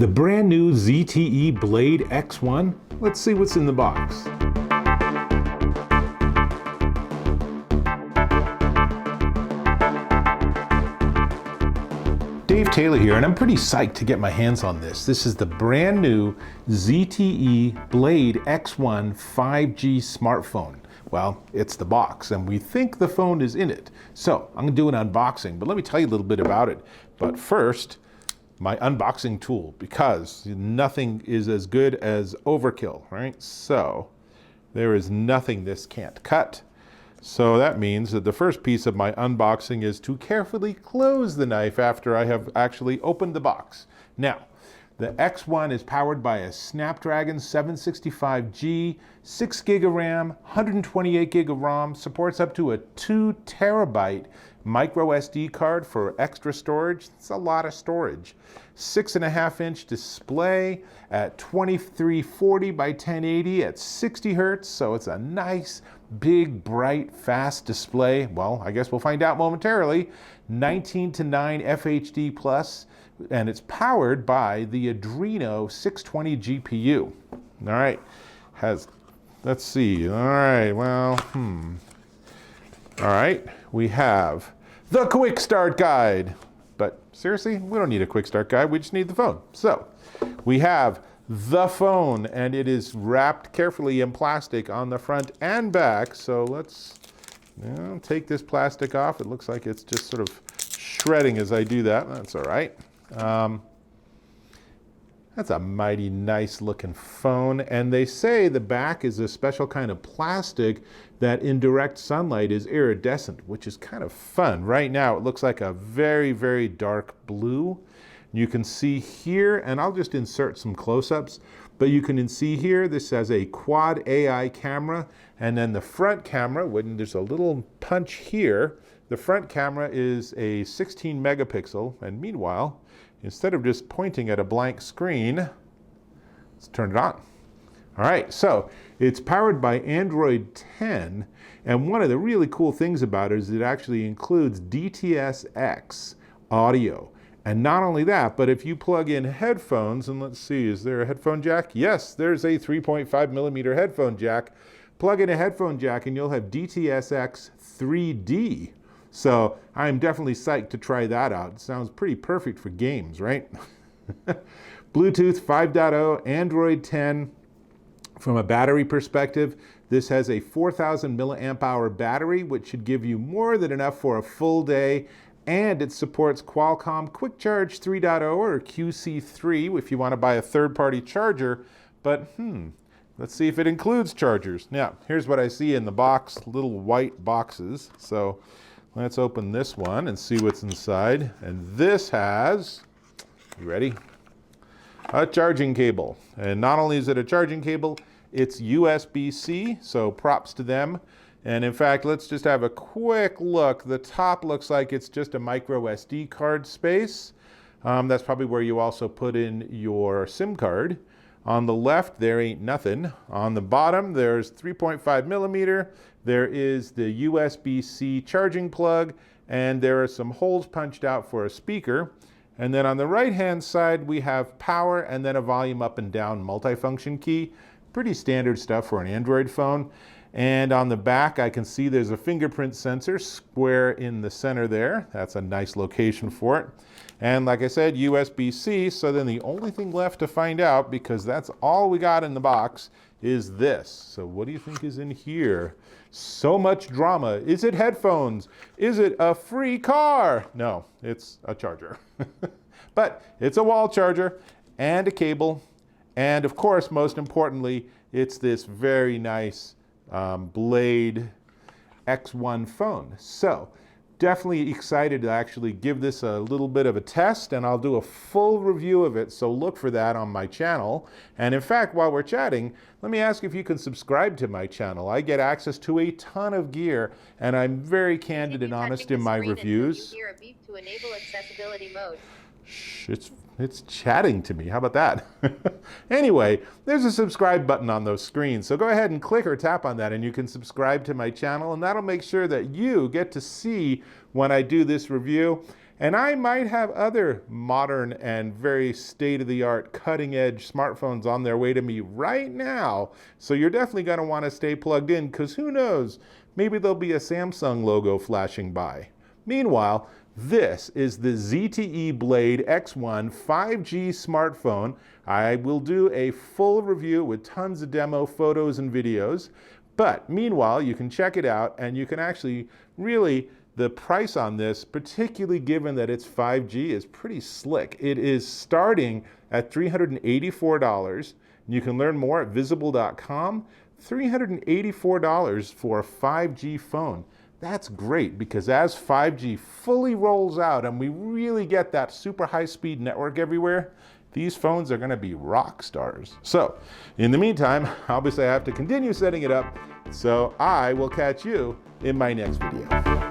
The brand new ZTE Blade X1. Let's see what's in the box. Dave Taylor here, and I'm pretty psyched to get my hands on this. This is the brand new ZTE Blade X1 5G smartphone. Well, it's the box, and we think the phone is in it. So I'm gonna do an unboxing, but let me tell you a little bit about it. But first, my unboxing tool, because nothing is as good as overkill, right? So there is nothing this can't cut. So that means that the first piece of my unboxing is to carefully close the knife after I have actually opened the box. Now, the X1 is powered by a Snapdragon 765G, 6 gig of RAM, 128 gig of ROM, supports up to a 2 terabyte micro SD card for extra storage. It's a lot of storage. 6.5-inch display at 2340 by 1080 at 60 hertz. So it's a nice, big, bright, fast display. Well, I guess we'll find out momentarily. 19:9 FHD plus, and it's powered by the Adreno 620 GPU. All right, let's see. All right, well, All right, we have the quick start guide. But seriously, we don't need a quick start guide, we just need the phone. So we have the phone, and it is wrapped carefully in plastic on the front and back. So let's take this plastic off. It looks like it's just sort of shredding as I do that. That's all right. That's a mighty nice looking phone, and they say the back is a special kind of plastic that in direct sunlight is iridescent, which is kind of fun. Right now it looks like a very, very dark blue. You can see here, and I'll just insert some close-ups, but you can see here this has a quad AI camera, and then the front camera, when there's a little punch here, the front camera is a 16 megapixel, and meanwhile, instead of just pointing at a blank screen, let's turn it on. All right, so it's powered by Android 10, and one of the really cool things about it is it actually includes DTS:X audio. And not only that, but if you plug in headphones, and let's see, is there a headphone jack? Yes, there's a 3.5 millimeter headphone jack. Plug in a headphone jack and you'll have DTS:X 3D. So I'm definitely psyched to try that out. It sounds pretty perfect for games, right? Bluetooth 5.0, Android 10. From a battery perspective, this has a 4,000 milliamp hour battery, which should give you more than enough for a full day. And it supports Qualcomm Quick Charge 3.0 or QC3 if you want to buy a third-party charger. But let's see if it includes chargers. Now, here's what I see in the box, little white boxes. So let's open this one and see what's inside. And this has, you ready? A charging cable. And not only is it a charging cable, it's USB-C, so props to them. And in fact, let's just have a quick look. The top looks like it's just a micro SD card space. That's probably where you also put in your SIM card. On the left, there ain't nothing. On the bottom, there's 3.5 millimeter. There is the USB-C charging plug, and there are some holes punched out for a speaker. And then on the right-hand side, we have power and then a volume up and down multifunction key. Pretty standard stuff for an Android phone. And on the back, I can see there's a fingerprint sensor square in the center there. That's a nice location for it. And like I said, USB-C, so then the only thing left to find out, because that's all we got in the box, is this. So what do you think is in here? So much drama. Is it headphones? Is it a free car? No, it's a charger. But it's a wall charger and a cable. And of course, most importantly, it's this very nice Blade X1 phone. So definitely excited to actually give this a little bit of a test, and I'll do a full review of it, so look for that on my channel. And in fact, while we're chatting, let me ask if you can subscribe to my channel. I get access to a ton of gear, and I'm very candid and honest in my reviews. You hear a beep to enable accessibility mode. Shh, it's chatting to me. How about that? Anyway, there's a subscribe button on those screens. So go ahead and click or tap on that and you can subscribe to my channel, and that'll make sure that you get to see when I do this review. And I might have other modern and very state-of-the-art, cutting-edge smartphones on their way to me right now. So you're definitely going to want to stay plugged in, because who knows, maybe there'll be a Samsung logo flashing by. Meanwhile, this is the ZTE Blade X1 5G smartphone. I will do a full review with tons of demo photos and videos. But meanwhile, you can check it out, and you can actually really, the price on this, particularly given that it's 5G, is pretty slick. It is starting at $384. You can learn more at visible.com. $384 for a 5G phone. That's great, because as 5G fully rolls out and we really get that super high-speed network everywhere, these phones are going to be rock stars. So, in the meantime, obviously I have to continue setting it up, so I will catch you in my next video.